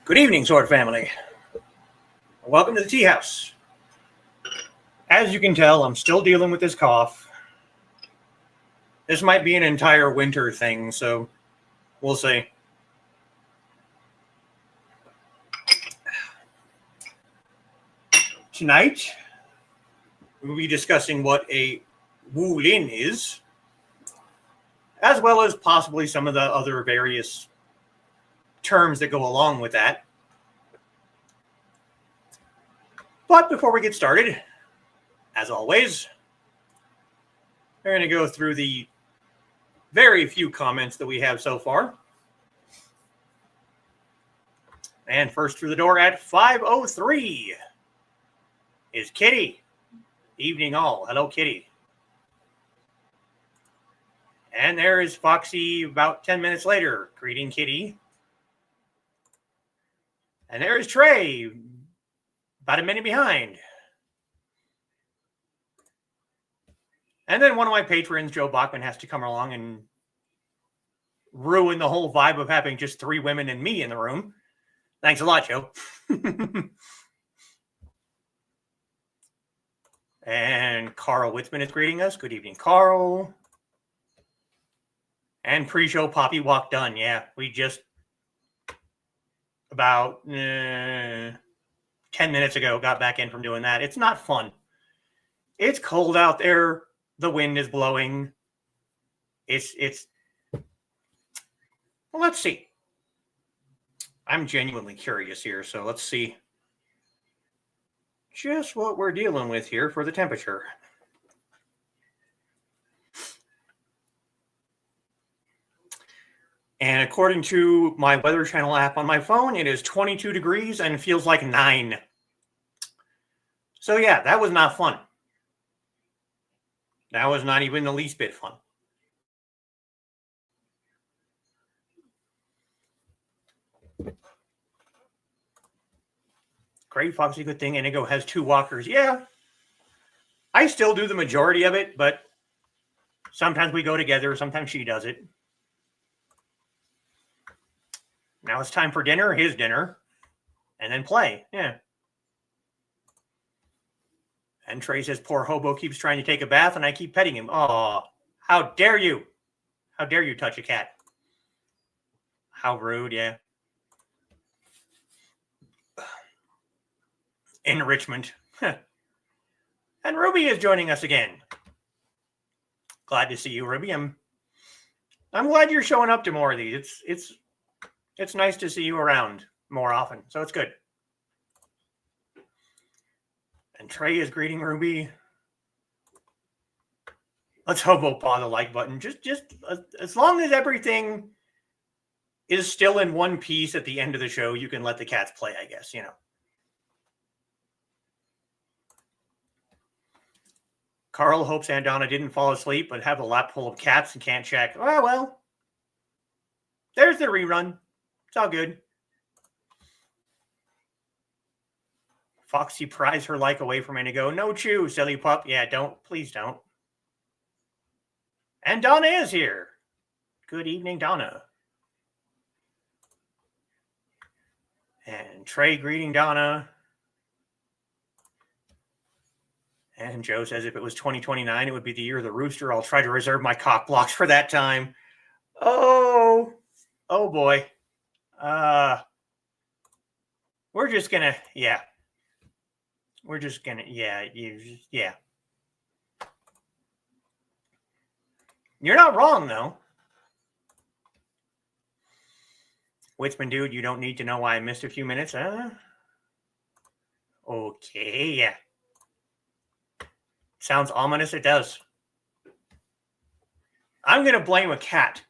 Good evening, Sword Family. Welcome to the Teahouse. As you can tell, I'm still dealing with this cough. This might be an entire winter thing, so we'll see. Tonight, we'll be discussing what a Wǔlín is, as well as possibly some of the other various terms that go along with that. But before we get started, as always, we're going to go through the very few comments that we have so far. And first through the door at 5:03 is Kitty. Evening all. Hello, Kitty. And there is Foxy about 10 minutes later. Greeting, Kitty. And there is Trey, about a minute behind. And then one of my patrons, Joe Bachman, has to come along and ruin the whole vibe of having just three women and me in the room. Thanks a lot, Joe. And Carl Witzman is greeting us. Good evening, Carl. And pre-show Poppy Walk done. Yeah, we just about 10 minutes ago got back in from doing that. It's not fun. It's cold out there. The wind is blowing. It's well, let's see. I'm genuinely curious here, so let's see just what we're dealing with here for the temperature. And according to my Weather Channel app on my phone, it is 22 degrees and feels like 9. So yeah, that was not fun. That was not even the least bit fun. Great, Foxy, good thing Inigo has 2 walkers. Yeah, I still do the majority of it, but sometimes we go together. Sometimes she does it. Now it's time for dinner, his dinner, and then play. Yeah. And Trey says, poor hobo keeps trying to take a bath, and I keep petting him. Oh, how dare you? How dare you touch a cat? How rude, yeah. Enrichment. And Ruby is joining us again. Glad to see you, Ruby. I'm glad you're showing up to more of these. It's nice to see you around more often, so it's good. And Trey is greeting Ruby. Let's hobo paw the like button. Just as long as everything is still in one piece at the end of the show, you can let the cats play, I guess, you know. Carl hopes Aunt Donna didn't fall asleep, but have a lap full of cats and can't check. Oh, well. There's the rerun. It's all good. Foxy pries her like away from Inigo. No chew, silly pup. Yeah, don't. Please don't. And Donna is here. Good evening, Donna. And Trey greeting Donna. And Joe says if it was 2029, it would be the year of the rooster. I'll try to reserve my cock blocks for that time. Oh boy. We're just gonna, yeah. We're just gonna, yeah. You're not wrong, though. Witzman, dude, you don't need to know why I missed a few minutes, huh? Okay, yeah. Sounds ominous, it does. I'm going to blame a cat.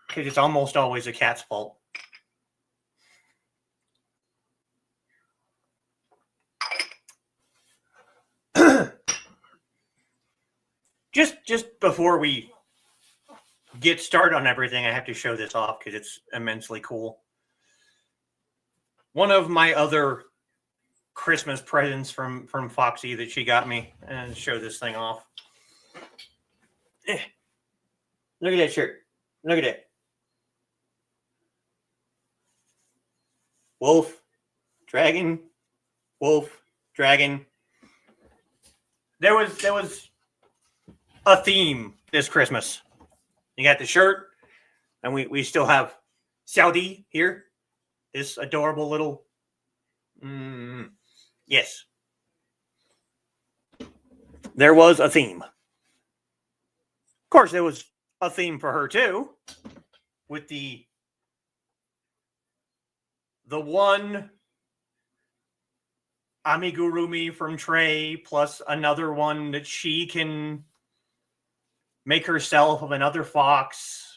Because it's almost always a cat's fault. Just before we get started on everything, I have to show this off because it's immensely cool. One of my other Christmas presents from Foxy that she got me, and show this thing off. Look at that shirt. Look at it. wolf, dragon, wolf, dragon. There was a theme this Christmas. You got the shirt, and we still have Xiaodi here. This adorable little... yes. There was a theme. Of course, there was a theme for her, too. With the one amigurumi from Trey, plus another one that she can make herself of another fox,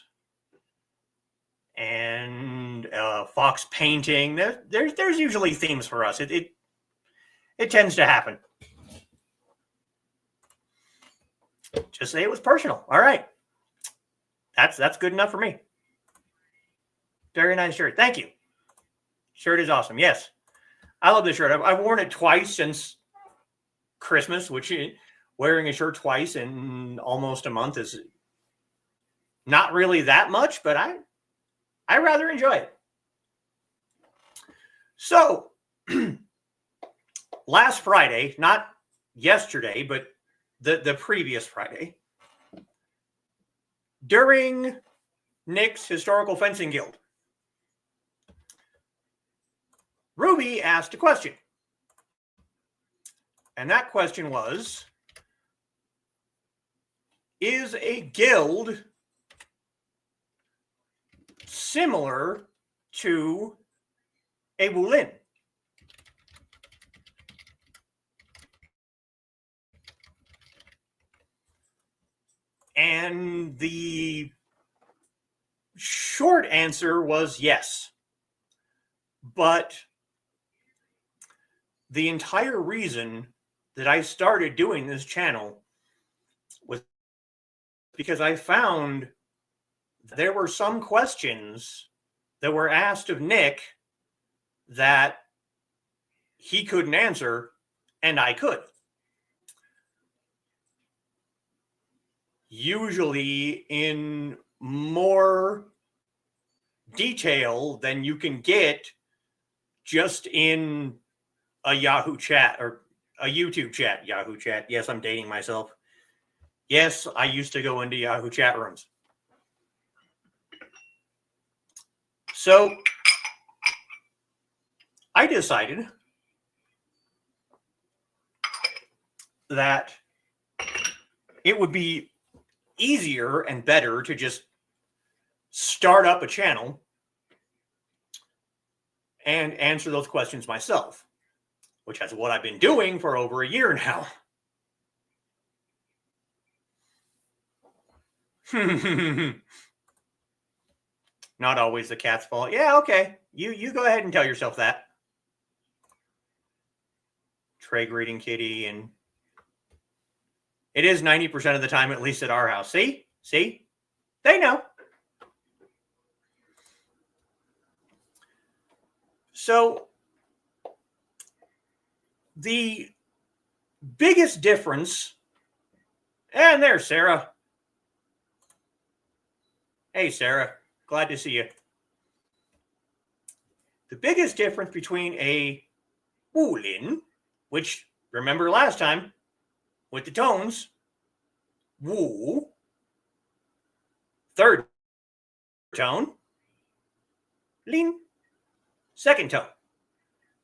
and fox painting. There's usually themes for us. It tends to happen. Just say it was personal. All right. That's good enough for me. Very nice shirt. Thank you. Shirt is awesome. Yes. I love this shirt. I've worn it twice since Christmas, which wearing a shirt twice in almost a month is not really that much, but I rather enjoy it. So, last Friday, not yesterday, but the previous Friday, during Nick's Historical Fencing Guild, Ruby asked a question. And that question was, is a guild similar to a Wǔlín? And the short answer was yes. But the entire reason that I started doing this channel was because I found there were some questions that were asked of Nick that he couldn't answer, and I could. Usually in more detail than you can get just in a Yahoo chat or a YouTube chat. Yahoo chat. Yes, I'm dating myself. Yes, I used to go into Yahoo chat rooms. So I decided that it would be easier and better to just start up a channel and answer those questions myself, which is what I've been doing for over a year now. Not always the cat's fault. Yeah, okay. You go ahead and tell yourself that. Trey greeting Kitty, and it is 90% of the time, at least at our house. See? They know. So the biggest difference, and there's Sarah. Hey, Sarah. Glad to see you. The biggest difference between a Wǔlín, which, remember last time, with the tones, Wú, third tone, Lín, second tone,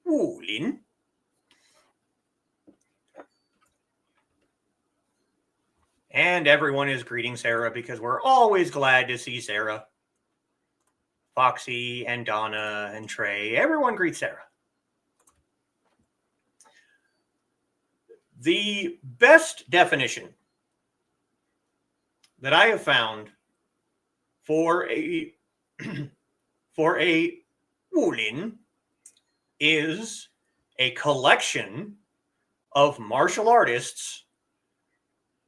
Wǔlín. And everyone is greeting Sarah because we're always glad to see Sarah. Foxy and Donna and Trey, everyone greets Sarah. The best definition that I have found for a Wǔlín is a collection of martial artists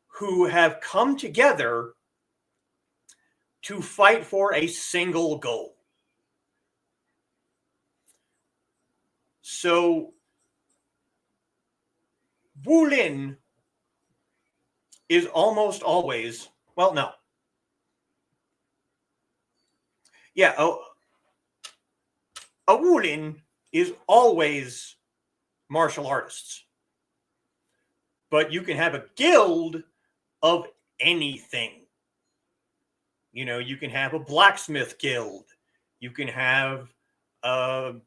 who have come together to fight for a single goal. So Wǔlín is almost always, well, no. Yeah, a Wǔlín is always martial artists. But you can have a guild of anything. You know, you can have a blacksmith guild. You can have an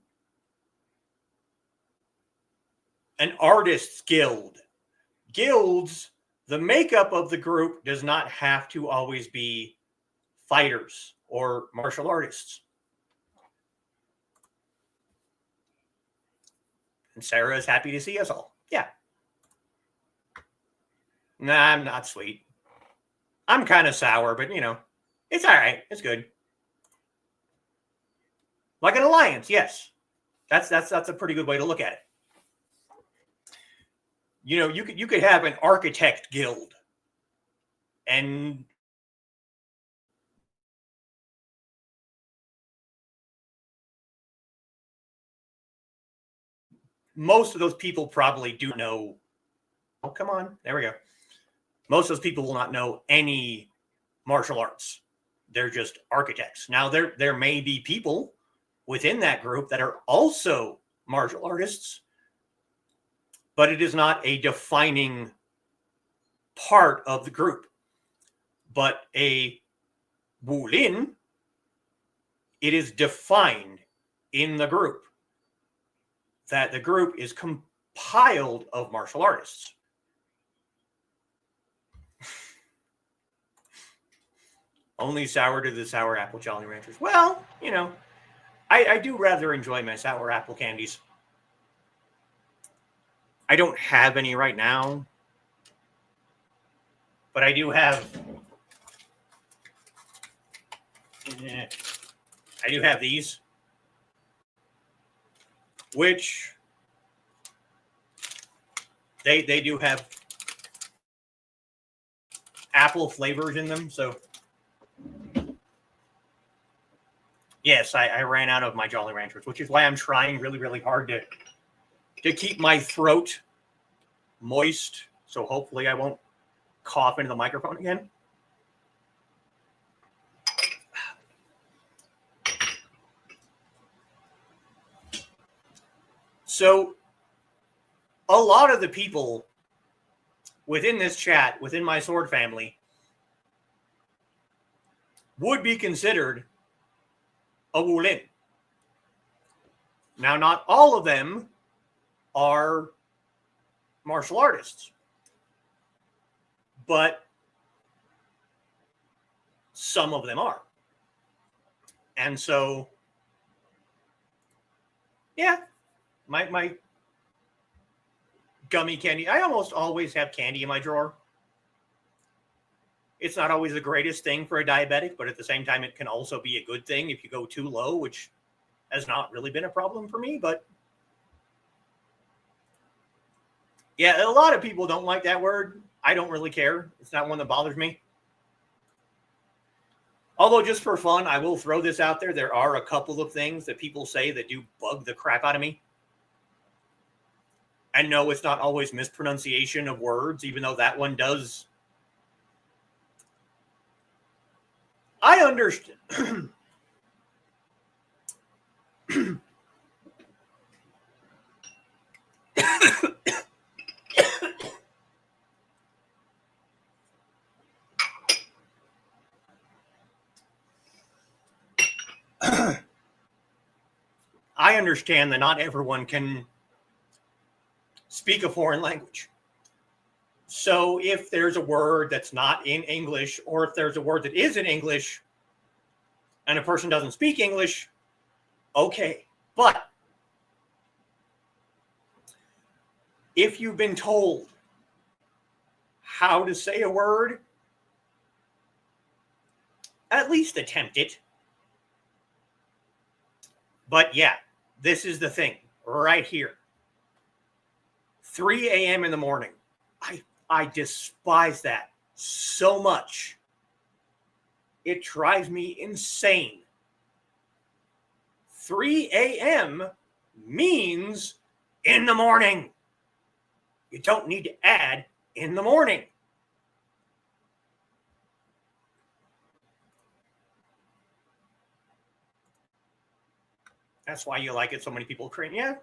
artist's guild. Guilds, the makeup of the group does not have to always be fighters or martial artists. And Sarah is happy to see us all. Yeah. Nah, I'm not sweet. I'm kind of sour, but you know, it's all right. It's good. Like an alliance, yes. That's a pretty good way to look at it. You know, you could have an architect guild, and most of those people probably do know. Oh, come on. There we go. Most of those people will not know any martial arts. They're just architects. Now, there may be people within that group that are also martial artists, but it is not a defining part of the group. But a Wǔlín, it is defined in the group that the group is compiled of martial artists. Only sour to the sour apple Jolly Ranchers. Well, you know, I do rather enjoy my sour apple candies. I don't have any right now, but I do have. I do have these, which they do have apple flavors in them. So yes, I ran out of my Jolly Ranchers, which is why I'm trying really, really hard to keep my throat moist. So hopefully I won't cough into the microphone again. So a lot of the people within this chat, within my sword family, would be considered a Wǔlín. Now, not all of them are martial artists, but some of them are. And so, yeah, my gummy candy. I almost always have candy in my drawer. It's not always the greatest thing for a diabetic, but at the same time, it can also be a good thing if you go too low, which has not really been a problem for me. But yeah, a lot of people don't like that word. I don't really care. It's not one that bothers me. Although, just for fun, I will throw this out there. There are a couple of things that people say that do bug the crap out of me. And no, it's not always mispronunciation of words, even though that one does. I understand. I understand that not everyone can speak a foreign language. So if there's a word that's not in English, or if there's a word that is in English and a person doesn't speak English, okay. But if you've been told how to say a word, at least attempt it. But yeah, this is the thing right here. 3 a.m. in the morning. I despise that so much. It drives me insane. 3 a.m. means in the morning. You don't need to add in the morning. That's why you like it. So many people create. Yeah.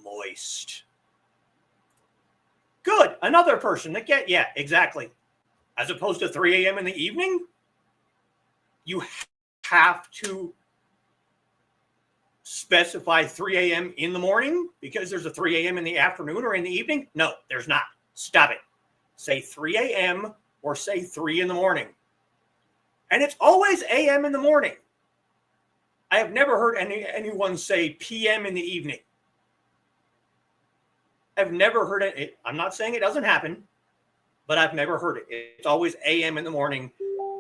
Moist. Good. Another person that yeah, exactly. As opposed to 3 a.m. in the evening, you have to specify 3 a.m. in the morning because there's a 3 a.m. in the afternoon or in the evening. No, there's not. Stop it. Say 3 a.m. or say 3 in the morning. And it's always a.m. in the morning. I have never heard anyone say p.m. in the evening. I've never heard it. I'm not saying it doesn't happen, but I've never heard it. It's always a.m. in the morning,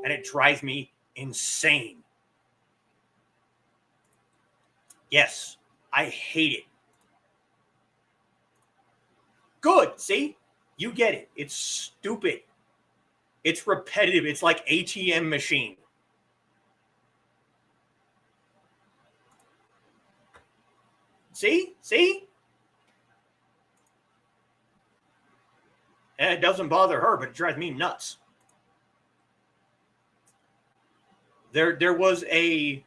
and it drives me insane. Yes, I hate it. Good. See? You get it. It's stupid. It's repetitive. It's like ATM machine. See? And it doesn't bother her, but it drives me nuts. There was a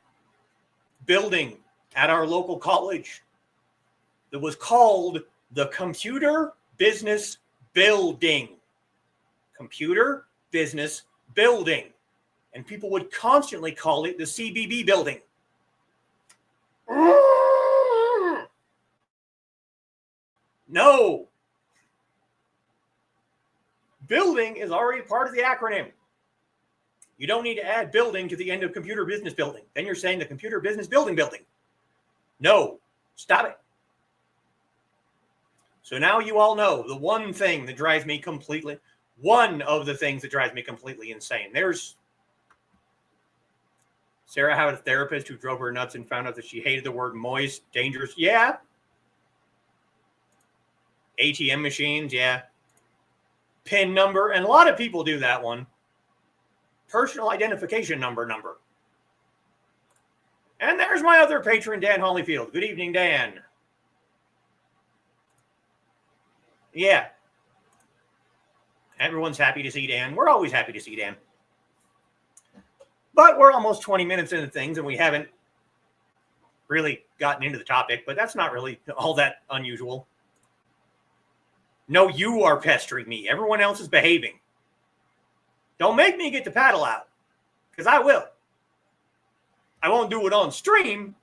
building at our local college that was called the Computer Business Building. Computer Business Building. And people would constantly call it the CBB building. No. Building is already part of the acronym. You don't need to add building to the end of computer business building. Then you're saying the computer business building. No, stop it. So now you all know the one thing that drives me completely, one of the things that drives me completely insane. Sarah had a therapist who drove her nuts and found out that she hated the word moist, dangerous. Yeah. ATM machines. Yeah. PIN number. And a lot of people do that one. Personal identification number. And there's my other patron, Dan Hollyfield. Good evening, Dan. Yeah. Everyone's happy to see Dan. We're always happy to see Dan. But we're almost 20 minutes into things, and we haven't really gotten into the topic, but that's not really all that unusual. No, you are pestering me. Everyone else is behaving. Don't make me get the paddle out, because I will. I won't do it on stream,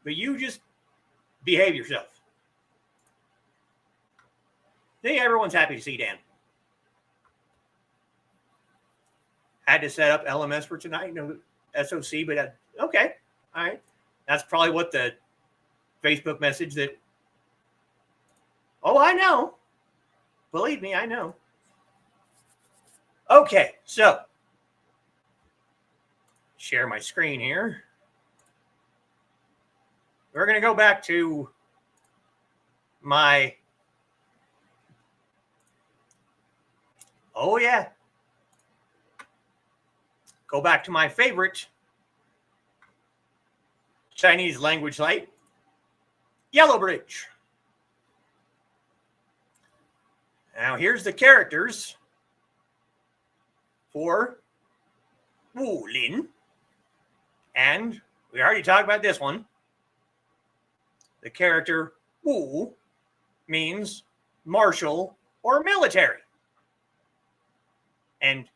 but you just behave yourself. See, everyone's happy to see Dan. Had to set up LMS for tonight, SOC, but okay. All right. That's probably what the Facebook message that, oh, I know. Believe me, I know. Okay, so share my screen here. We're going to go back to my, oh yeah, go back to my favorite Chinese language site, Yellow Bridge. Now here's the characters for Wǔlín. And we already talked about this one. The character Wǔ means martial or military. And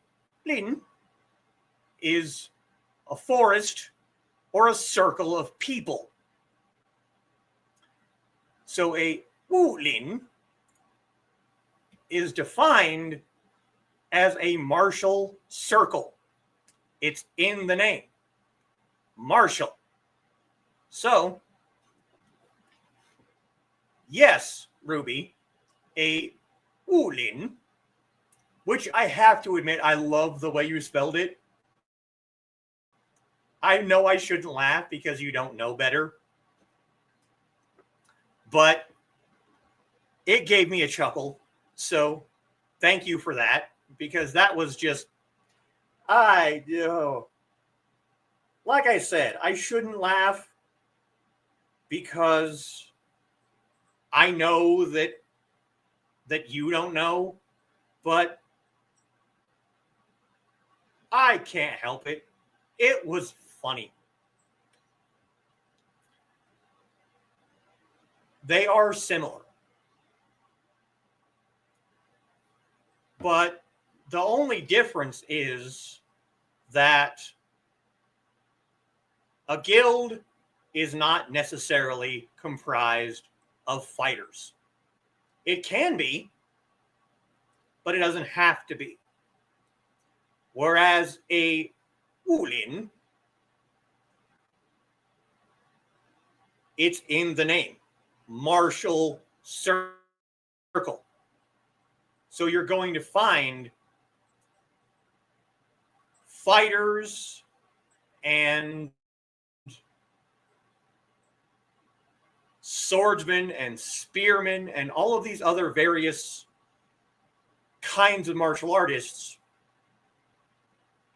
Lín is a forest or a circle of people. So a Wǔlín is defined as a martial circle. It's in the name. Martial. So, yes, Ruby, a Wǔlín, which I have to admit, I love the way you spelled it. I know I shouldn't laugh because you don't know better, but it gave me a chuckle. So thank you for that, because that was just, like I said, I shouldn't laugh because I know that you don't know, but I can't help it. It was funny. They are similar. But the only difference is that a guild is not necessarily comprised of fighters. It can be, but it doesn't have to be. Whereas a Wǔlín, it's in the name, martial circle. So you're going to find fighters and swordsmen and spearmen and all of these other various kinds of martial artists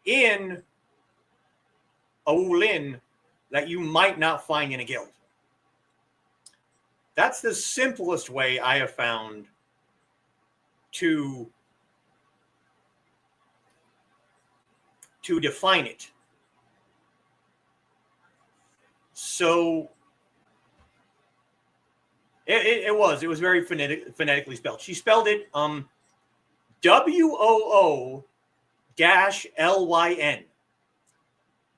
in a Wǔlín that you might not find in a guild. That's the simplest way I have found to define it. So it was very phonetically spelled. She spelled it WOO-LYN.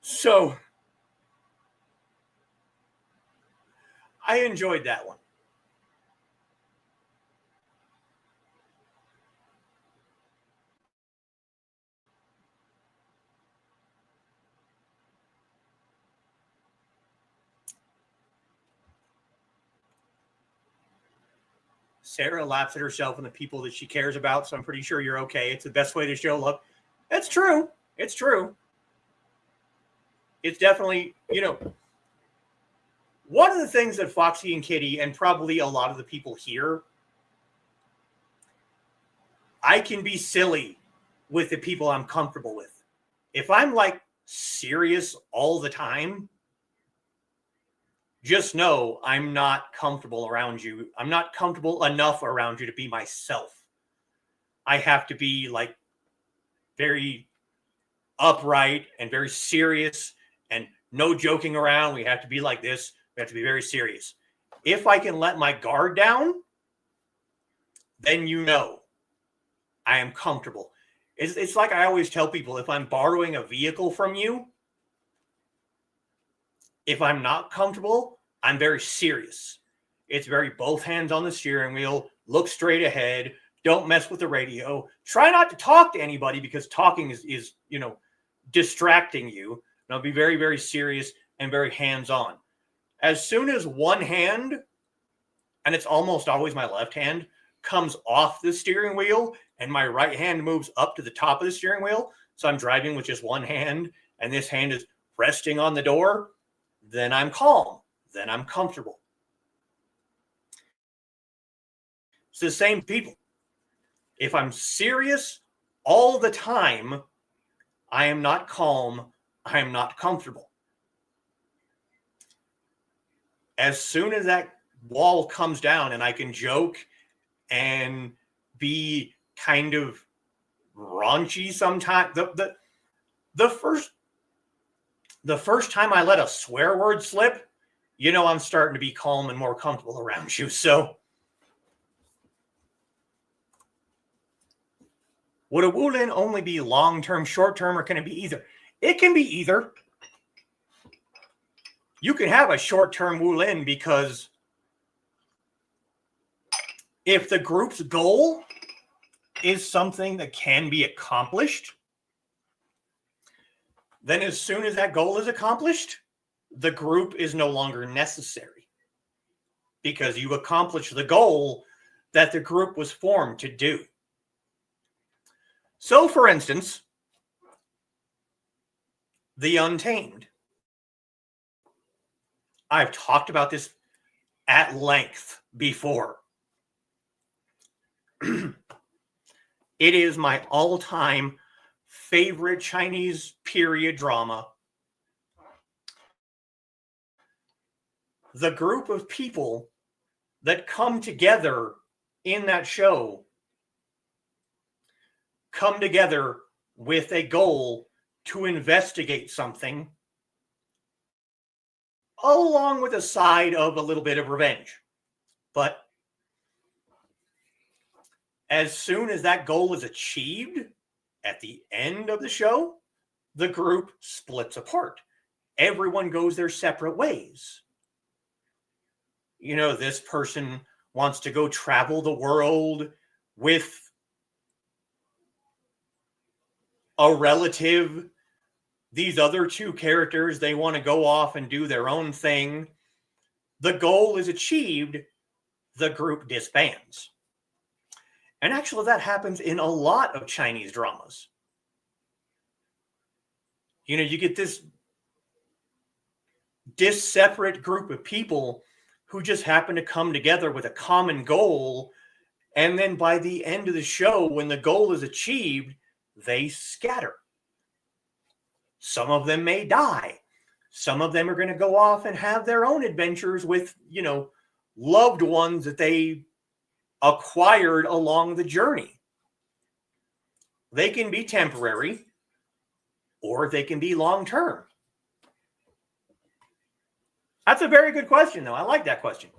So I enjoyed that one. Sarah laughs at herself and the people that she cares about, so I'm pretty sure you're okay. It's the best way to show love. That's true. It's true. It's definitely, one of the things that Foxy and Kitty, and probably a lot of the people here, I can be silly with the people I'm comfortable with. If I'm like serious all the time, just know I'm not comfortable around you. I'm not comfortable enough around you to be myself. I have to be like very upright and very serious and no joking around. We have to be like this. We have to be very serious. If I can let my guard down, then I am comfortable. It's like I always tell people, if I'm borrowing a vehicle from you, if I'm not comfortable, I'm very serious. It's very both hands on the steering wheel, look straight ahead, don't mess with the radio, try not to talk to anybody because talking is distracting you. And I'll be very, very serious and very hands-on. As soon as one hand, and it's almost always my left hand, comes off the steering wheel and my right hand moves up to the top of the steering wheel, so I'm driving with just one hand and this hand is resting on the door, then I'm calm. Then I'm comfortable. It's the same people. If I'm serious all the time, I am not calm. I am not comfortable. As soon as that wall comes down and I can joke and be kind of raunchy sometimes, the first time I let a swear word slip, I'm starting to be calm and more comfortable around you. So would a Wǔlín only be long-term, short-term, or can it be either? It can be either. You can have a short-term Wǔlín because if the group's goal is something that can be accomplished, then as soon as that goal is accomplished, the group is no longer necessary because you accomplished the goal that the group was formed to do. So, for instance, the Untamed. I've talked about this at length before. It is my all-time favorite Chinese period drama. The group of people that come together in that show come together with a goal to investigate something, along with a side of a little bit of revenge. But as soon as that goal is achieved at the end of the show, the group splits apart. Everyone goes their separate ways. You know, this person wants to go travel the world with a relative. These other two characters, they want to go off and do their own thing. The goal is achieved, the group disbands. And actually, that happens in a lot of Chinese dramas. You know, you get this separate group of people who just happen to come together with a common goal. And then by the end of the show, when the goal is achieved, they scatter. Some of them may die. Some of them are going to go off and have their own adventures with, you know, loved ones that they acquired along the journey. They can be temporary or they can be long-term. That's a very good question, though. I like that question.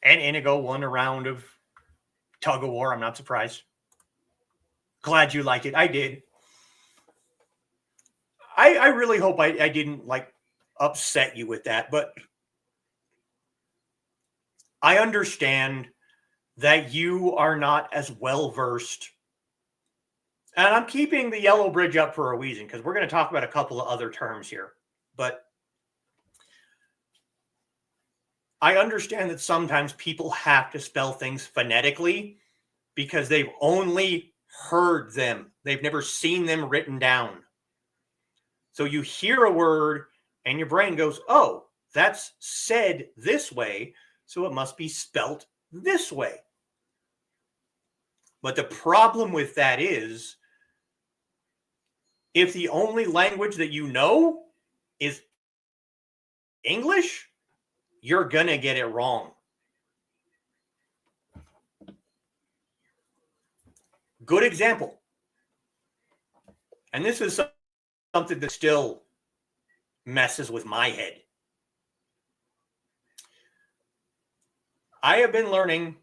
And Inigo won a round of tug of war. I'm not surprised. Glad you liked it. I did. I really hope I didn't like upset you with that, but I understand that you are not as well versed. And I'm keeping the yellow bridge up for a reason because we're going to talk about a couple of other terms here. But I understand that sometimes people have to spell things phonetically because they've only heard them. They've never seen them written down. So you hear a word and your brain goes, oh, that's said this way, so it must be spelt this way. But the problem with that is, if the only language that you know is English, you're going to get it wrong. Good example. And this is something that still messes with my head. I have been learning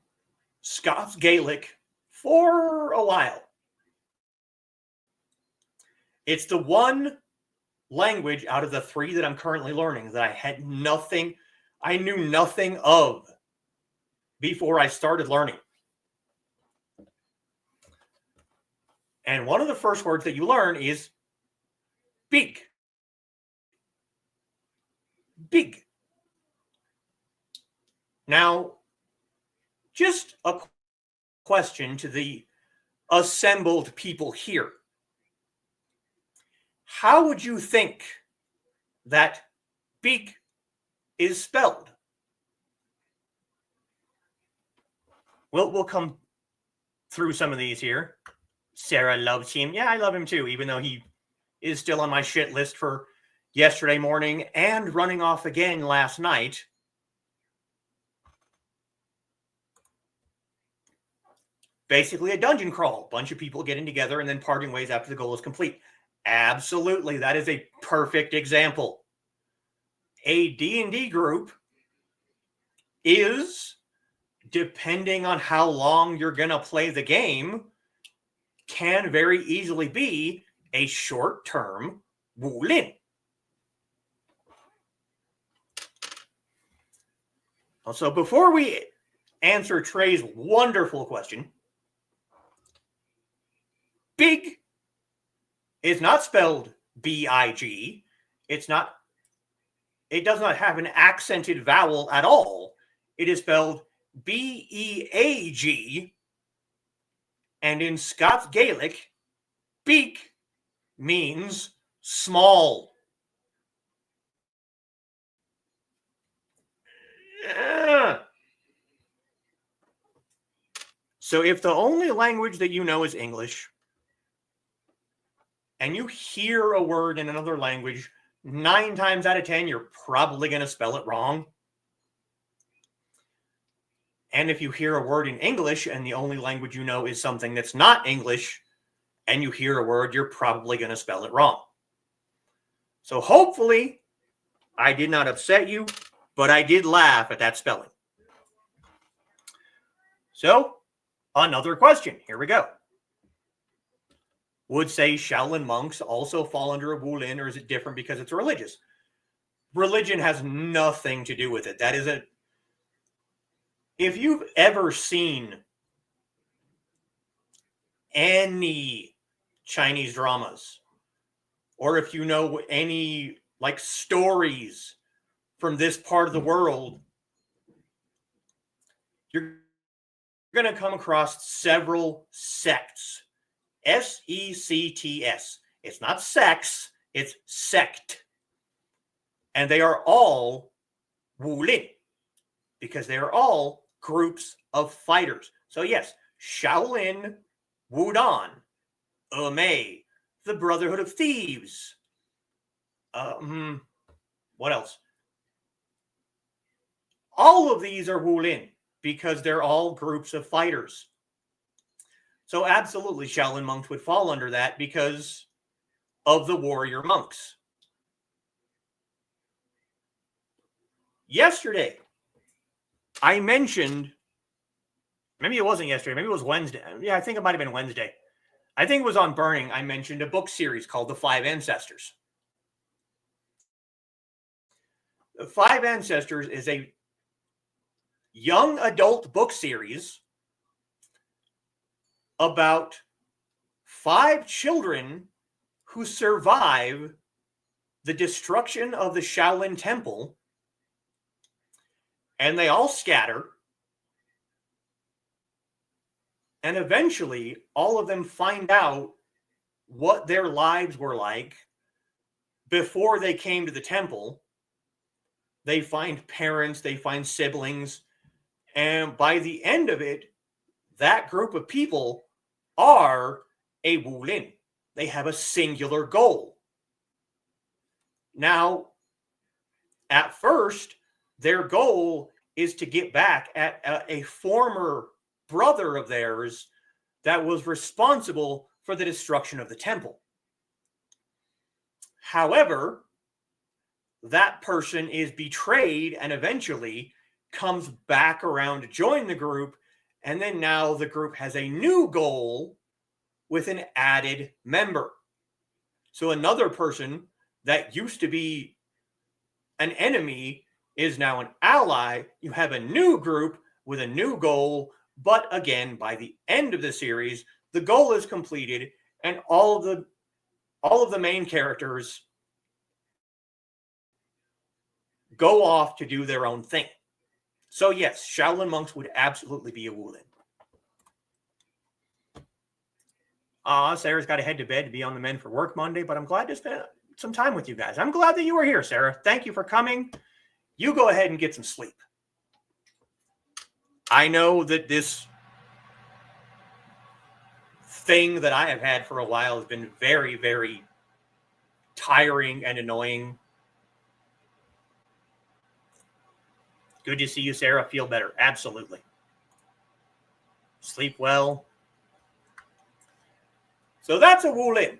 Scots Gaelic for a while. It's the one language out of the three that I'm currently learning that I knew nothing of before I started learning. And one of the first words that you learn is big. Big. Now, just a question to the assembled people here. How would you think that big is spelled? We'll come through some of these here. Sarah loves him. Yeah, I love him too, even though he is still on my shit list for yesterday morning and running off again last night. Basically a dungeon crawl. Bunch of people getting together and then parting ways after the goal is complete. Absolutely, that is a perfect example. A D&D group is, depending on how long you're going to play the game, can very easily be a short-term Wǔlín. So before we answer Trey's wonderful question, big is not spelled B-I-G. It does not have an accented vowel at all. It is spelled B-E-A-G. And in Scots Gaelic, big means small. So if the only language that you know is English, and you hear a word in another language, 9 times out of 10, you're probably going to spell it wrong. And if you hear a word in English and the only language you know is something that's not English, and you hear a word, you're probably going to spell it wrong. So hopefully, I did not upset you, but I did laugh at that spelling. So, another question. Here we go. Would say Shaolin monks also fall under a Wǔlín, or is it different because it's religious? Religion has nothing to do with it. That is a... If you've ever seen any Chinese dramas, or if you know any like stories from this part of the world, you're going to come across several sects. S-E-C-T-S. It's not sex, it's sect. And they are all Wǔlín, because they are all groups of fighters. So yes, Shaolin, Wudon, Umei, the Brotherhood of Thieves. What else? All of these are Wǔlín because they're all groups of fighters. So absolutely, Shaolin monks would fall under that because of the warrior monks. Yesterday, I mentioned, maybe it wasn't yesterday, maybe it was Wednesday. Yeah, I think it might have been Wednesday. I think it was on Burning. I mentioned a book series called The Five Ancestors. The Five Ancestors is a young adult book series about 5 children who survive the destruction of the Shaolin Temple, and they all scatter, and eventually all of them find out what their lives were like before they came to the temple. They find parents, they find siblings, and by the end of it, that group of people are a Wǔlín. They have a singular goal. Now, at first, their goal is to get back at a former brother of theirs that was responsible for the destruction of the temple. However, that person is betrayed and eventually comes back around to join the group, and then now the group has a new goal with an added member. So another person that used to be an enemy is now an ally. You have a new group with a new goal, but again, by the end of the series, the goal is completed, and all of the main characters go off to do their own thing. So yes, Shaolin monks would absolutely be a Wǔlín. Sarah's got to head to bed to be on the Men for Work Monday, but I'm glad to spend some time with you guys. I'm glad that you were here, Sarah. Thank you for coming. You go ahead and get some sleep. I know that this thing that I have had for a while has been very, very tiring and annoying. Good to see you, Sarah. Feel better. Absolutely. Sleep well. So that's a Wǔlín.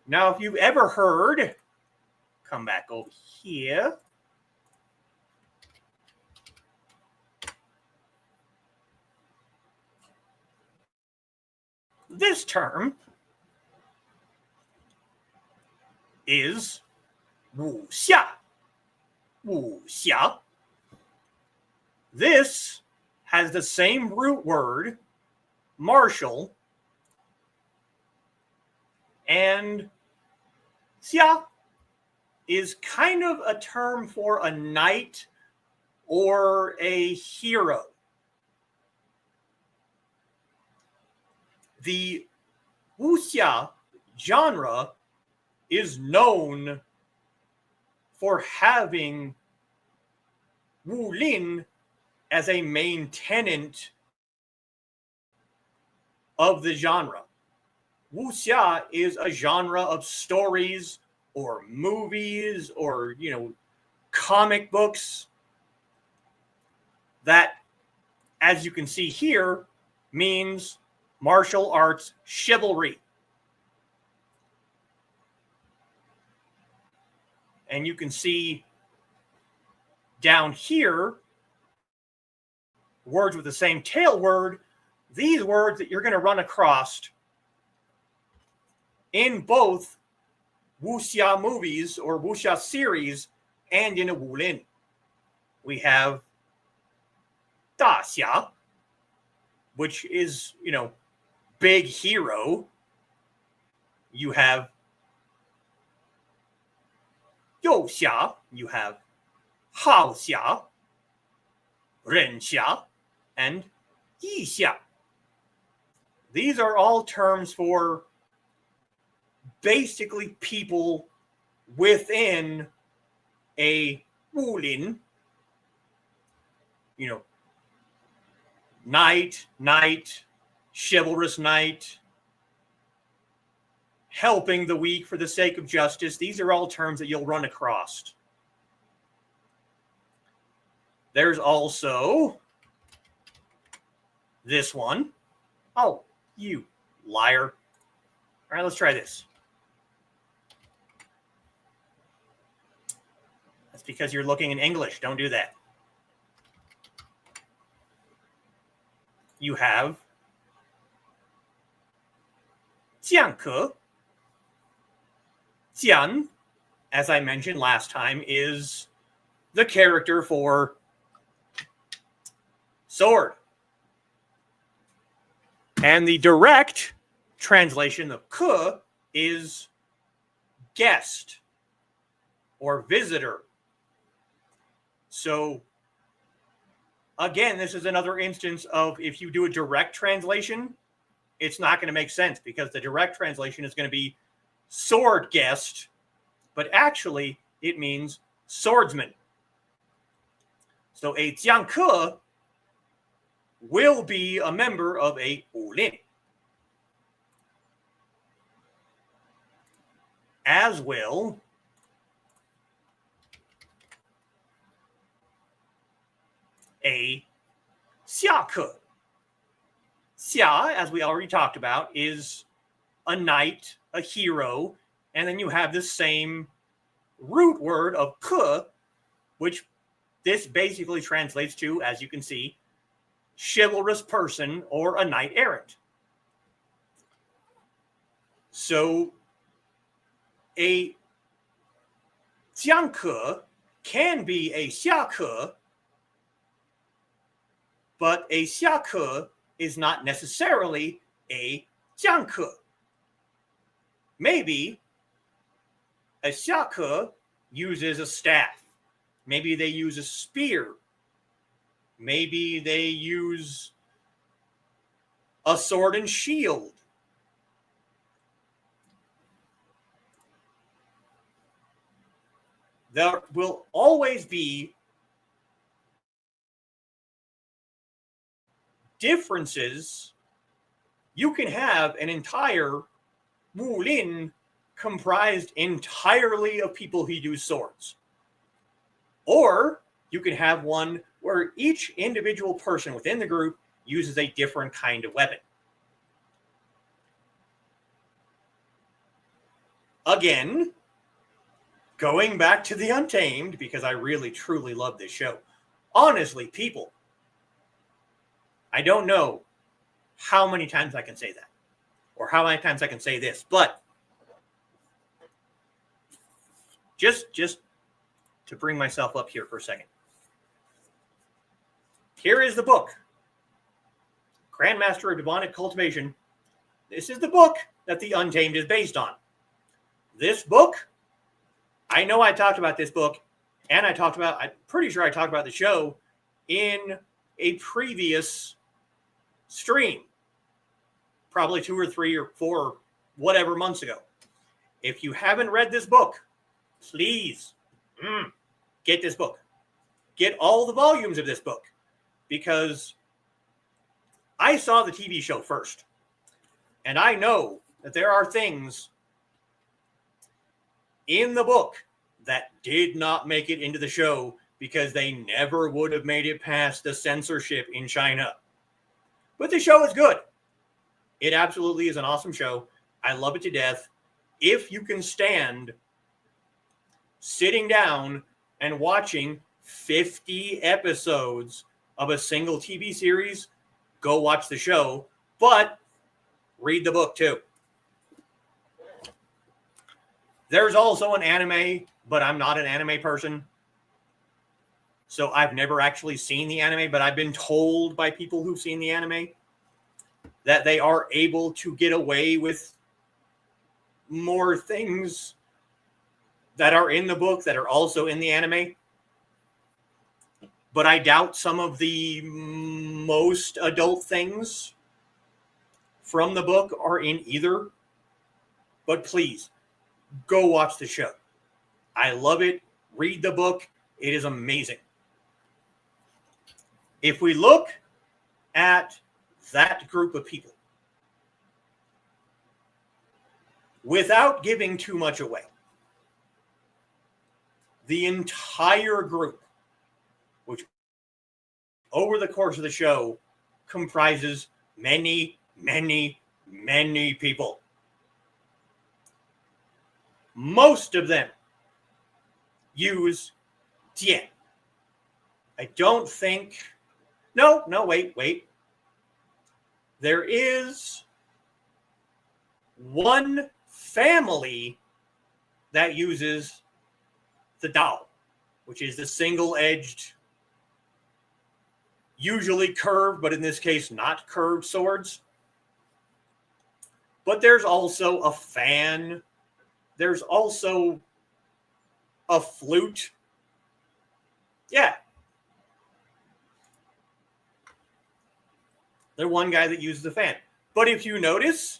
Now, if you've ever heard, come back over here. This term is wuxia. Wuxia. This has the same root word, martial, and xia is kind of a term for a knight or a hero. The wuxia genre is known for having Wǔlín as a main tenet of the genre. Wuxia is a genre of stories or movies or, comic books that, as you can see here, means martial arts chivalry. And you can see down here, words with the same tail word, these words that you're going to run across in both wuxia movies or wuxia series and in a Wǔlín. We have daxia, which is, big hero. You have youxia, you have haoxia, renxia, and yixia. These are all terms for basically people within a Wǔlín, knight, chivalrous knight, helping the weak for the sake of justice. These are all terms that you'll run across. There's also this one. Oh, you liar. All right, let's try this. That's because you're looking in English. Don't do that. You have jianke. Jian, as I mentioned last time, is the character for sword. And the direct translation of ke is guest or visitor. So, again, this is another instance of if you do a direct translation, it's not going to make sense because the direct translation is going to be sword guest, but actually it means swordsman. So a jianke will be a member of a Wǔlín, as will a xiake. Xia, as we already talked about, is a knight, a hero, and then you have this same root word of ke, which this basically translates to, as you can see, chivalrous person or a knight errant. So a jianke can be a xiake, but a xiake is not necessarily a jianke. Maybe a xiake uses a staff. Maybe they use a spear. Maybe they use a sword and shield. There will always be differences. You can have an entire Wǔlín comprised entirely of people who use swords. Or you can have one where each individual person within the group uses a different kind of weapon. Again, going back to The Untamed, because I really, truly love this show. Honestly, people, I don't know how many times I can say that, or how many times I can say this, but just to bring myself up here for a second. Here is the book, Grandmaster of Demonic Cultivation. This is the book that The Untamed is based on. This book, I know I talked about this book, and I'm pretty sure I talked about the show in a previous stream, probably 2 or 3 or 4, whatever months ago. If you haven't read this book, please get this book. Get all the volumes of this book, because I saw the TV show first, and I know that there are things in the book that did not make it into the show because they never would have made it past the censorship in China. But the show is good. It absolutely is an awesome show. I love it to death. If you can stand sitting down and watching 50 episodes of a single TV series, go watch the show, but read the book too. There's also an anime, but I'm not an anime person. So I've never actually seen the anime, but I've been told by people who've seen the anime that they are able to get away with more things that are in the book that are also in the anime. But I doubt some of the most adult things from the book are in either. But please, go watch the show. I love it. Read the book. It is amazing. If we look at that group of people, without giving too much away, the entire group, which over the course of the show comprises many, many, many people. Most of them use Tien. I don't think... No, wait. There is one family that uses the Dao, which is the single-edged, usually curved, but in this case not curved swords. But there's also a fan. There's also a flute. Yeah. The one guy that uses the fan. But if you notice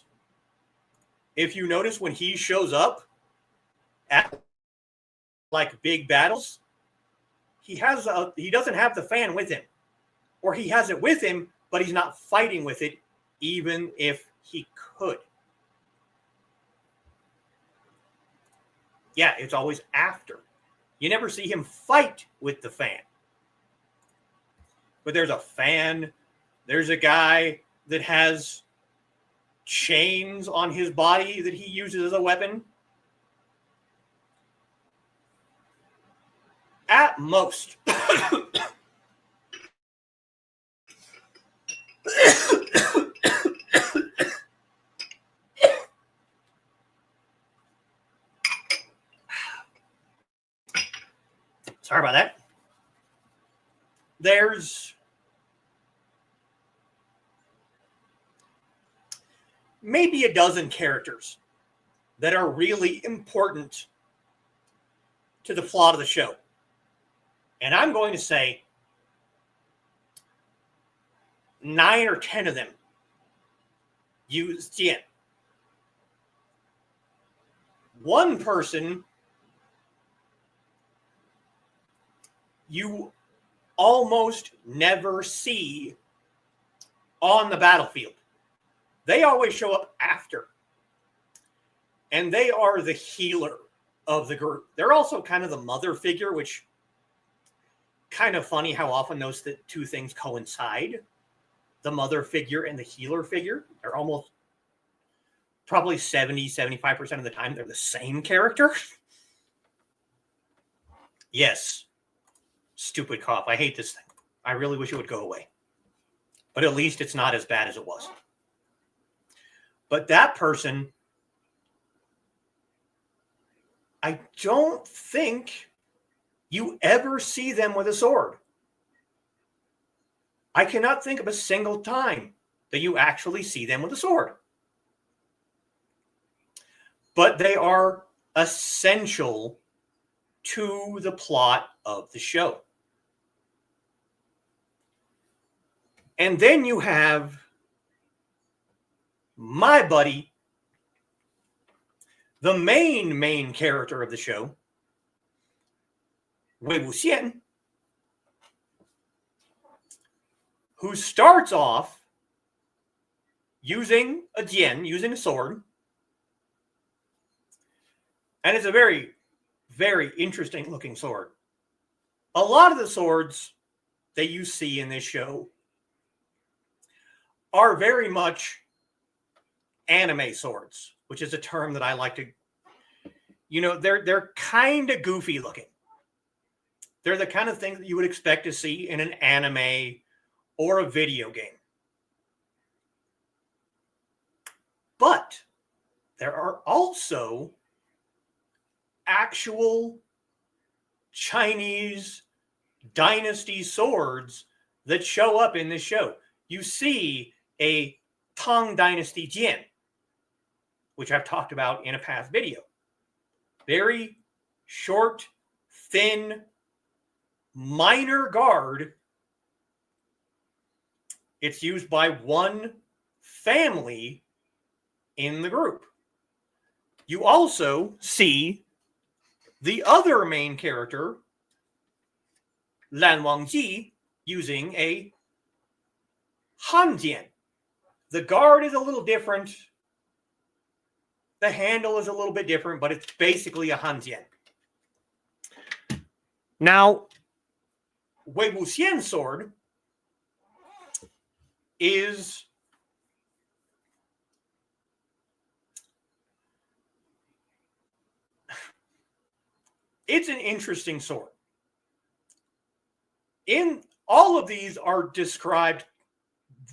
when he shows up at like big battles, he doesn't have the fan with him. Or he has it with him, but he's not fighting with it, even if he could. Yeah, it's always after. You never see him fight with the fan. But there's a fan. There's a guy that has chains on his body that he uses as a weapon. At most. Sorry about that. There's maybe a dozen characters that are really important to the plot of the show. And I'm going to say 9 or 10 of them use Tien. One person you almost never see on the battlefield. They always show up after. And they are the healer of the group. They're also kind of the mother figure, which kind of funny how often those two things coincide. The mother figure and the healer figure. They're almost probably 70-75% of the time they're the same character. Yes. Stupid cough. I hate this thing. I really wish it would go away. But at least it's not as bad as it was. But that person, I don't think you ever see them with a sword. I cannot think of a single time that you actually see them with a sword. But they are essential to the plot of the show. And then you have my buddy, the main character of the show, Wǔlín, who starts off using a Jian, using a sword. And it's a very, very interesting looking sword. A lot of the swords that you see in this show are very much anime swords, which is a term that I like to You know, they're kind of goofy looking. They're the kind of thing that you would expect to see in an anime or a video game. But there are also actual Chinese dynasty swords that show up in this show. You see a Tang Dynasty Jian, which I've talked about in a past video. Very short, thin, minor guard. It's used by one family in the group. You also see the other main character, Lan Wangji, using a Hanjian. The guard is a little different. The handle is a little bit different, but it's basically a Hanjian. Now, Wei Wuxian sword is it's an interesting sword. In all of these are described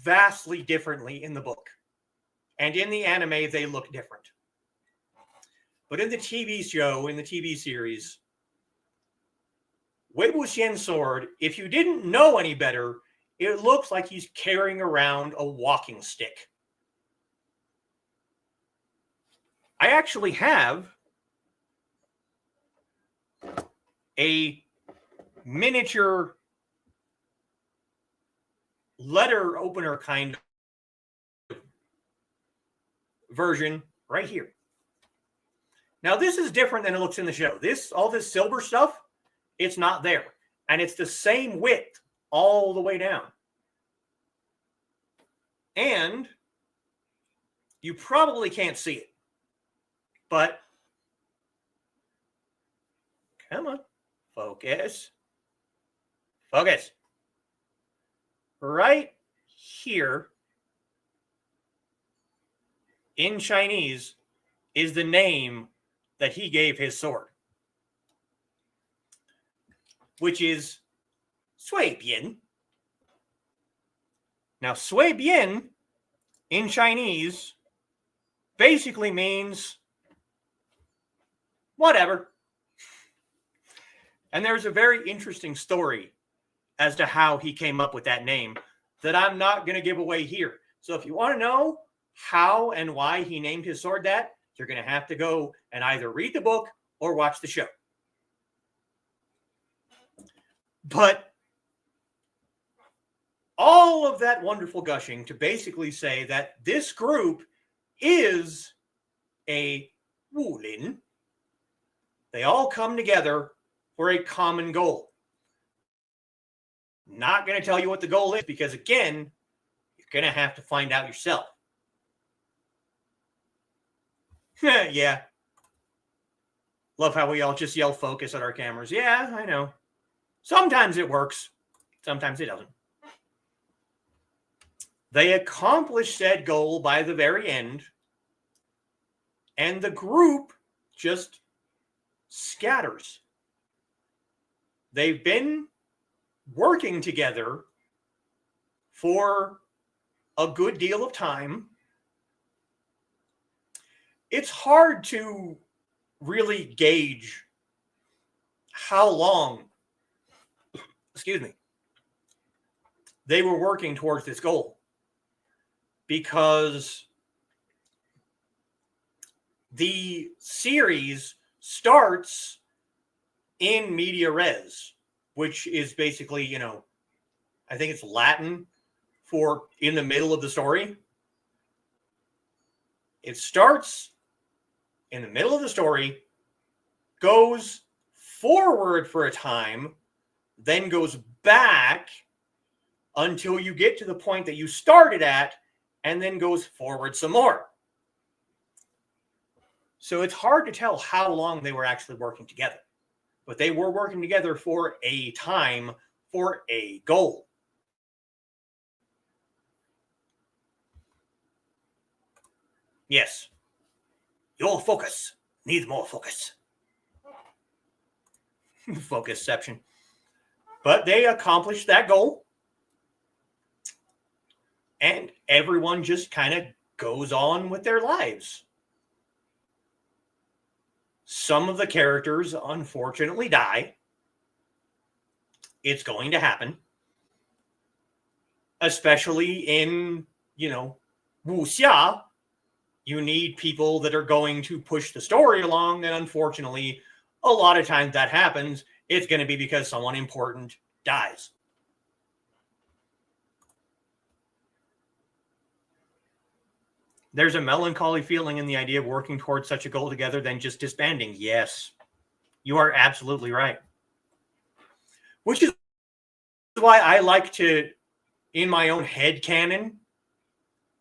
vastly differently in the book. And in the anime, they look different. But in the TV show, in the TV series, Wei Wuxian's sword, if you didn't know any better, it looks like he's carrying around a walking stick. I actually have a miniature letter opener kind of version right here. Now, this is different than it looks in the show. All this silver stuff, it's not there. And it's the same width all the way down. And you probably can't see it. But, come on, focus. Focus. Right here in Chinese is the name that he gave his sword, which is Sui Bian. Now, Sui Bian in Chinese basically means whatever. And there's a very interesting story as to how he came up with that name that I'm not going to give away here. So if you want to know how and why he named his sword that, you're going to have to go and either read the book or watch the show. But all of that wonderful gushing to basically say that this group is a Wǔlín. They all come together for a common goal. Not going to tell you what the goal is because, again, you're going to have to find out yourself. Yeah. Love how we all just yell focus at our cameras. Yeah, I know. Sometimes it works. Sometimes it doesn't. They accomplish said goal by the very end, and the group just scatters. They've been working together for a good deal of time. It's hard to really gauge how long, they were working towards this goal, because the series starts in media res, which is basically, I think it's Latin for in the middle of the story. It starts in the middle of the story, goes forward for a time, then goes back until you get to the point that you started at, and then goes forward some more. So it's hard to tell how long they were actually working together. But they were working together for a time, for a goal. Yes. Your focus needs more focus. Focusception. But they accomplished that goal. And everyone just kind of goes on with their lives. Some of the characters, unfortunately, die. It's going to happen. Especially in, wuxia, you need people that are going to push the story along. And unfortunately, a lot of times that happens. It's going to be because someone important dies. There's a melancholy feeling in the idea of working towards such a goal together than just disbanding. Yes, you are absolutely right. Which is why I like to, in my own head canon,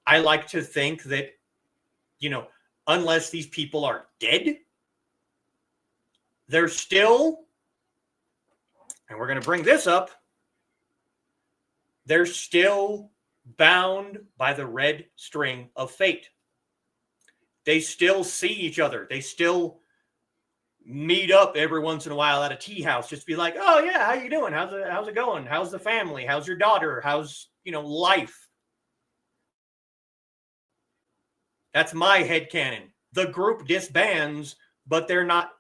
I like to think that, unless these people are dead, they're still, and we're going to bring this up, they're still bound by the red string of fate. They still see each other. They still meet up every once in a while at a tea house, just be like, oh yeah, how you doing? How's it going? How's the family? How's your daughter? How's, life? That's my headcanon. The group disbands, but they're not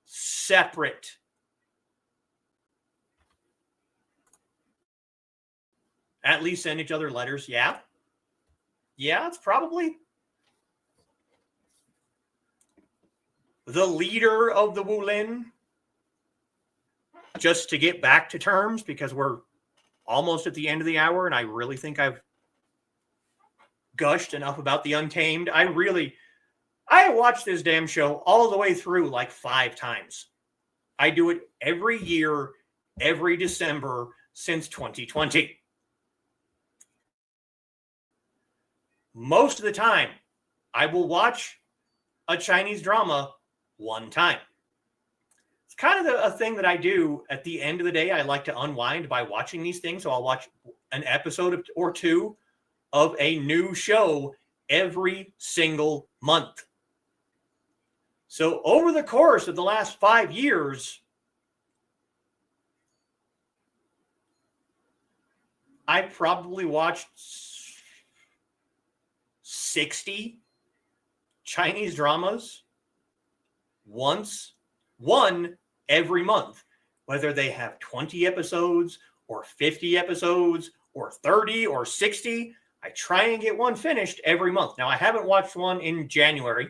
separate. At least send each other letters. Yeah. Yeah, it's probably the leader of the Wǔlín. Just to get back to terms, because we're almost at the end of the hour, and I really think I've gushed enough about the Untamed. I watched this damn show all the way through like 5 times. I do it every year, every December since 2020. Most of the time, I will watch a Chinese drama one time. It's kind of a thing that I do at the end of the day. I like to unwind by watching these things. So I'll watch an episode or 2 of a new show every single month. So over the course of the last 5 years, I probably watched 60 Chinese dramas one every month, whether they have 20 episodes or 50 episodes or 30 or 60. I try and get one finished every month. Now, I haven't watched one in January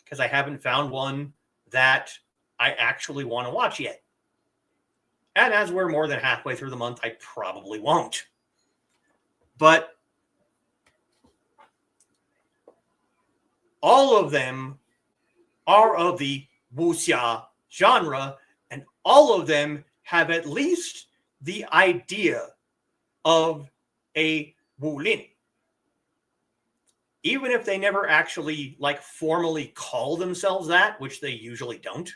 because I haven't found one that I actually want to watch yet. And as we're more than halfway through the month, I probably won't. But all of them are of the wuxia genre, and all of them have at least the idea of a Wǔlín. Even if they never actually formally call themselves that, which they usually don't.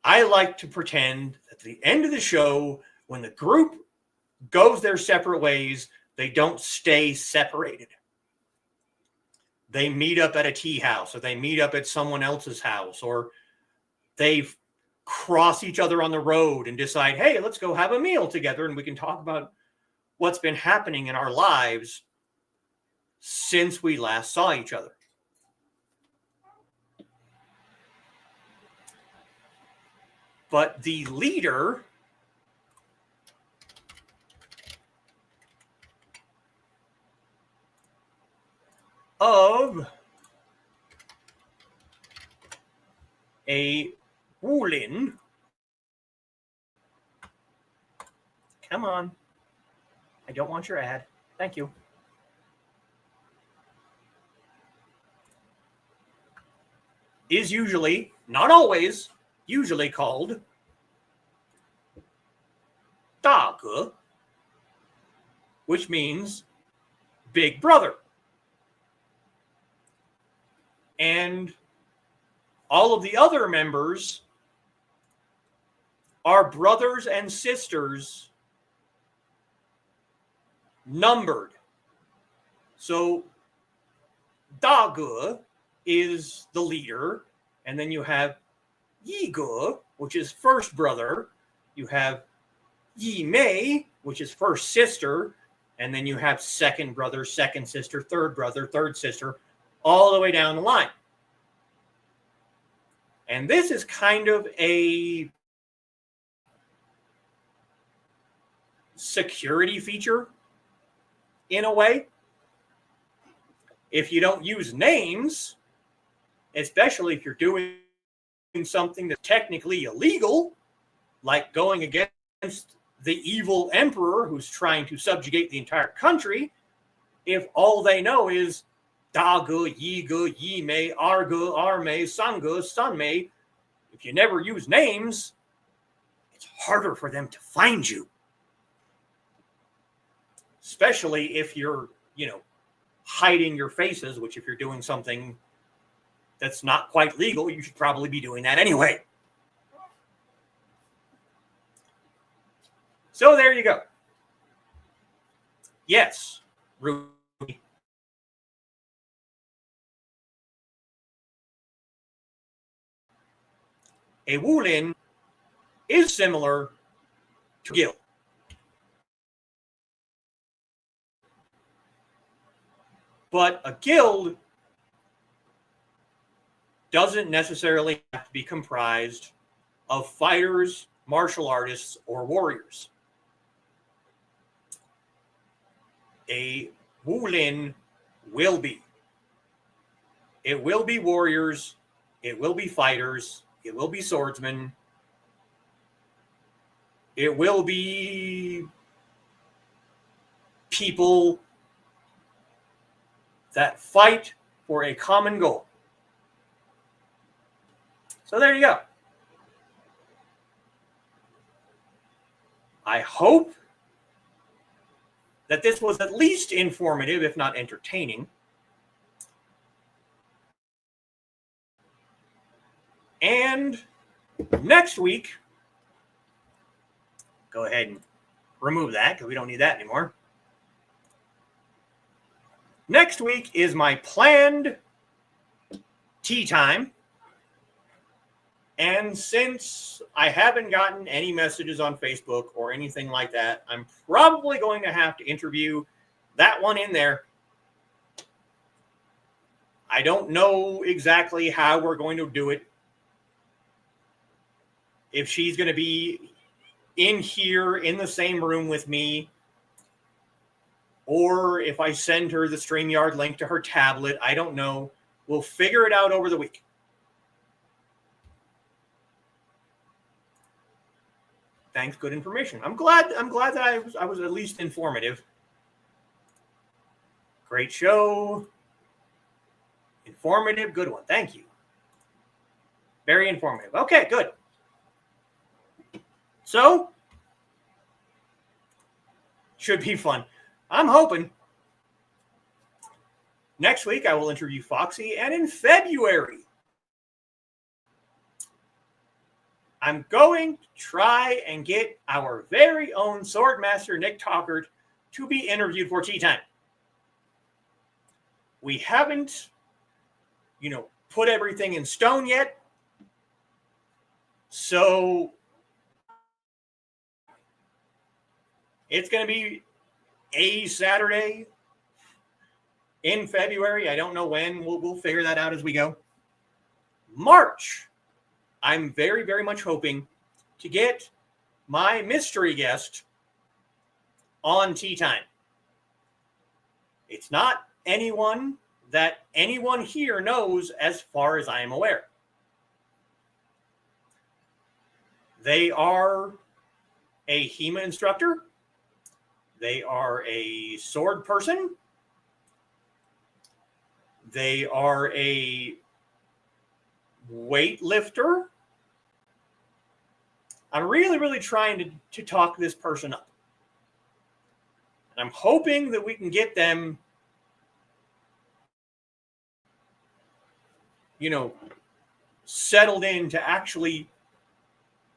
I like to pretend at the end of the show, when the group goes their separate ways, they don't stay separated. They meet up at a tea house, or they meet up at someone else's house, or they cross each other on the road and decide, hey, let's go have a meal together and we can talk about what's been happening in our lives since we last saw each other. But the leader of a Wǔlín, come on, I don't want your ad. Thank you. Is usually, not always, usually called Dage, which means big brother. And all of the other members are brothers and sisters numbered. So Dage is the leader, and then you have Yigu, which is first brother. You have Yi Mei, which is first sister, and then you have second brother, second sister, third sister, all the way down the line. And this is kind of a security feature in a way. If you don't use names, especially if you're doing something that's technically illegal, like going against the evil emperor who's trying to subjugate the entire country, if all they know is Dagu, Yigu, Yimei, Argu, Armei, Sangu, Sunmei, if you never use names, it's harder for them to find you. Especially if you're, hiding your faces, which if you're doing something that's not quite legal, you should probably be doing that anyway. So there you go. Yes, Ruby. A Wǔlín is similar to a guild. But a guild doesn't necessarily have to be comprised of fighters, martial artists, or warriors. A Wǔlín will be. It will be warriors. It will be fighters. It will be swordsmen. It will be people that fight for a common goal. So there you go. I hope that this was at least informative, if not entertaining. And next week, go ahead and remove that because we don't need that anymore. Next week is my planned tea time. And since I haven't gotten any messages on Facebook or anything like that, I'm probably going to have to interview that one in there. I don't know exactly how we're going to do it. If she's going to be in here in the same room with me, or if I send her the StreamYard link to her tablet, I don't know. We'll figure it out over the week. Thanks, good information. I'm glad that I was at least informative. Great show. Informative, good one. Thank you. Very informative. Okay, good. So, should be fun. I'm hoping. Next week, I will interview Foxy, and in February, I'm going to try and get our very own Swordmaster Nick Talkert to be interviewed for Tea Time. We haven't, put everything in stone yet. So it's going to be a Saturday in February. I don't know when. We'll figure that out as we go. March, I'm very, very much hoping to get my mystery guest on Tea Time. It's not anyone that anyone here knows as far as I am aware. They are a HEMA instructor. They are a sword person. They are a weightlifter. I'm really, really trying to talk this person up. And I'm hoping that we can get them, settled in to actually,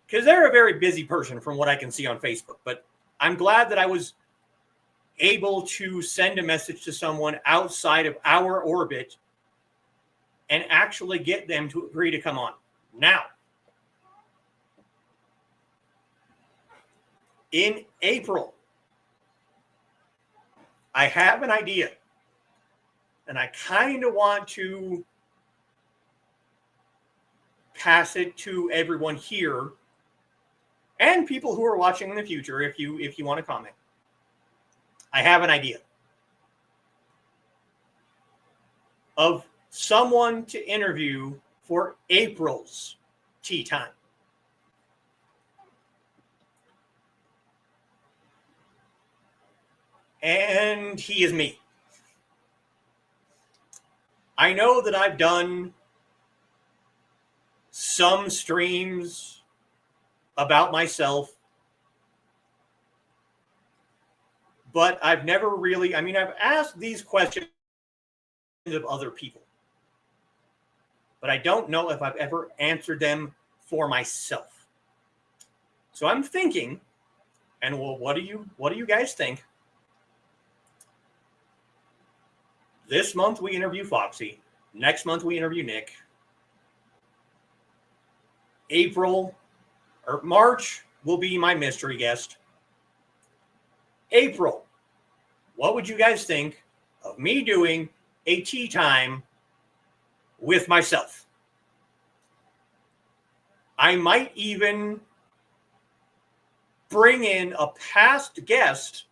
because they're a very busy person from what I can see on Facebook. But I'm glad that I was able to send a message to someone outside of our orbit and actually get them to agree to come on. Now, in April, I have an idea, and I kind of want to pass it to everyone here and people who are watching in the future if you want to comment. I have an idea of someone to interview for April's tea time. And he is me. I know that I've done some streams about myself, but I've never really, I've asked these questions of other people, but I don't know if I've ever answered them for myself. So I'm thinking, and well, what do you guys think? This month we interview Foxy. Next month we interview Nick. March will be my mystery guest. April, what would you guys think of me doing a tea time with myself? I might even bring in a past guest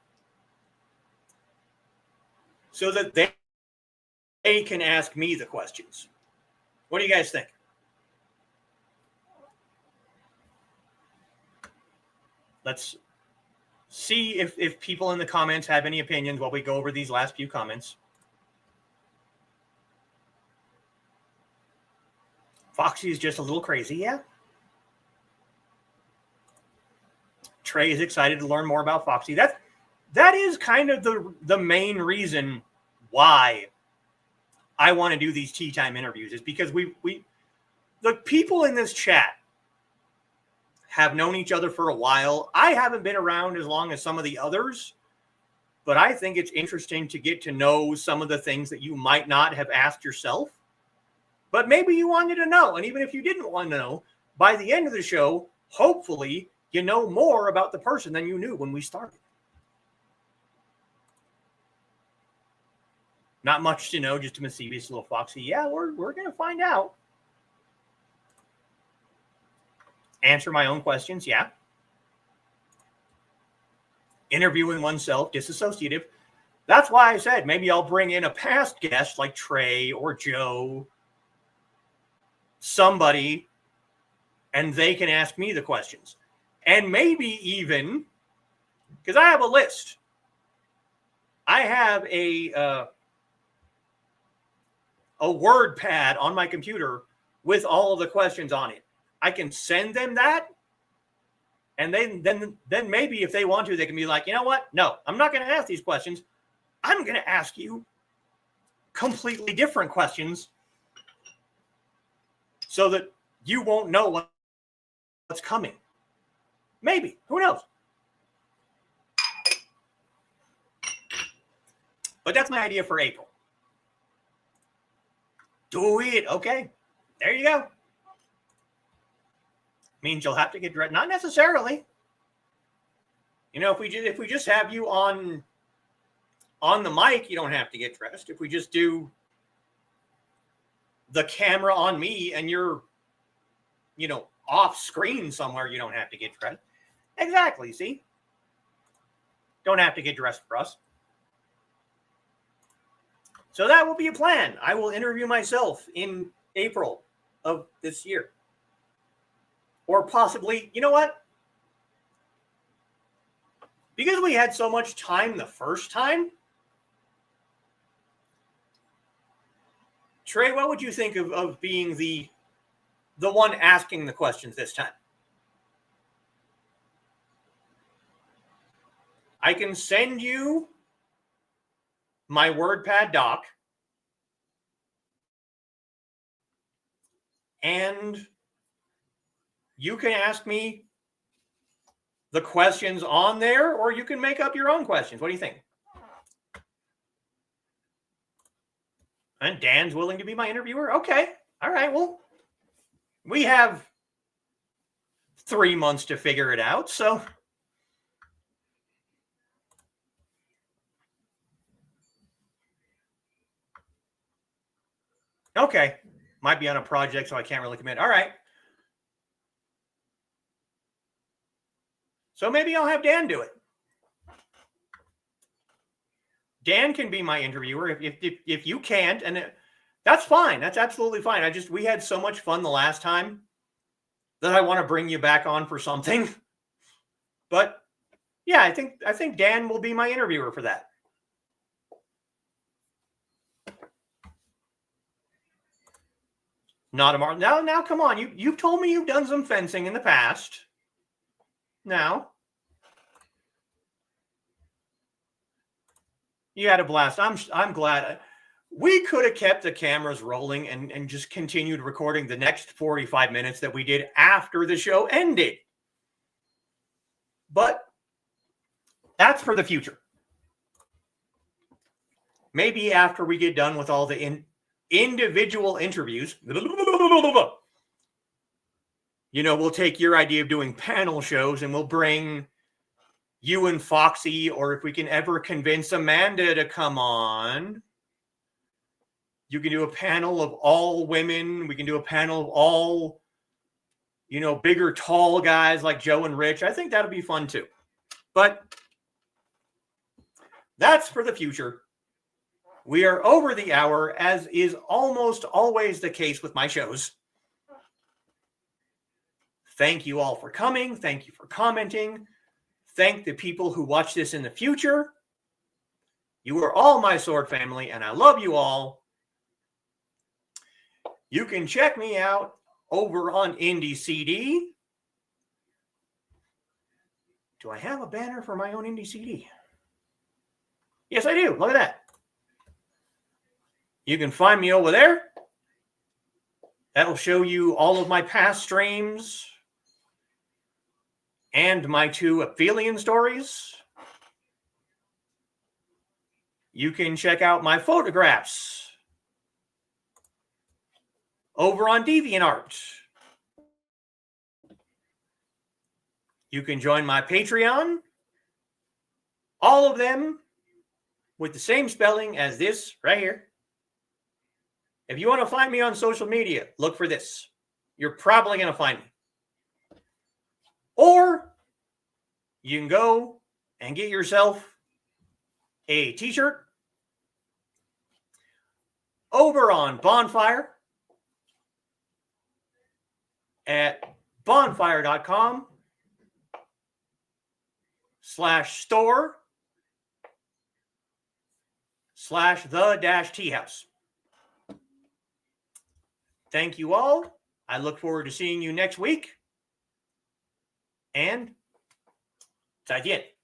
so that they can ask me the questions. What do you guys think? Let's see if people in the comments have any opinions while we go over these last few comments. Foxy is just a little crazy, yeah. Trey is excited to learn more about Foxy. That is kind of the main reason why I want to do these tea time interviews, is because the people in this chat have known each other for a while. I haven't been around as long as some of the others, but I think it's interesting to get to know some of the things that you might not have asked yourself, but maybe you wanted to know. And even if you didn't want to know, by the end of the show, hopefully you know more about the person than you knew when we started. Not much to know, just a mischievous little Foxy. Yeah, we're going to find out. Answer my own questions, yeah. Interviewing oneself, disassociative. That's why I said maybe I'll bring in a past guest like Trey or Joe, somebody, and they can ask me the questions. And maybe even, because I have a list. I have a word pad on my computer with all of the questions on it. I can send them that, and then maybe if they want to, they can be like, you know what? No, I'm not going to ask these questions. I'm going to ask you completely different questions so that you won't know what's coming. Maybe. Who knows? But that's my idea for April. Do it. Okay. There you go. Means you'll have to get dressed. Not necessarily. You know, if we just have you on the mic, you don't have to get dressed. If we just do the camera on me and you're, off screen somewhere, you don't have to get dressed. Exactly. See? Don't have to get dressed for us. So that will be a plan. I will interview myself in April of this year. Or possibly, you know what? Because we had so much time the first time, Trey, what would you think of being the one asking the questions this time? I can send you my WordPad doc, and you can ask me the questions on there, or you can make up your own questions. What do you think? And Dan's willing to be my interviewer? Okay. All right. Well, we have 3 months to figure it out. So okay. Might be on a project, so I can't really commit. All right. So maybe I'll have Dan do it. Dan can be my interviewer if you can't, and that's fine. That's absolutely fine. We had so much fun the last time that I want to bring you back on for something. But yeah, I think Dan will be my interviewer for that. Not tomorrow. Now, come on. You've told me you've done some fencing in the past. Now, you had a blast. I'm glad. We could have kept the cameras rolling and just continued recording the next 45 minutes that we did after the show ended. But that's for the future. Maybe after we get done with all the individual interviews, we'll take your idea of doing panel shows and we'll bring you and Foxy, or if we can ever convince Amanda to come on, you can do a panel of all women. We can do a panel of all, bigger, tall guys like Joe and Rich. I think that'll be fun too. But that's for the future. We are over the hour, as is almost always the case with my shows. Thank you all for coming. Thank you for commenting. Thank the people who watch this in the future. You are all my sword family, and I love you all. You can check me out over on Indie CD. Do I have a banner for my own Indie CD? Yes, I do. Look at that. You can find me over there. That'll show you all of my past streams and my 2 Aphelion stories. You can check out my photographs over on DeviantArt. You can join my Patreon. All of them with the same spelling as this right here. If you want to find me on social media, look for this. You're probably going to find me. Or you can go and get yourself a t-shirt over on Bonfire at bonfire.com/store/the-Teahouse. Thank you all. I look forward to seeing you next week. And 再见。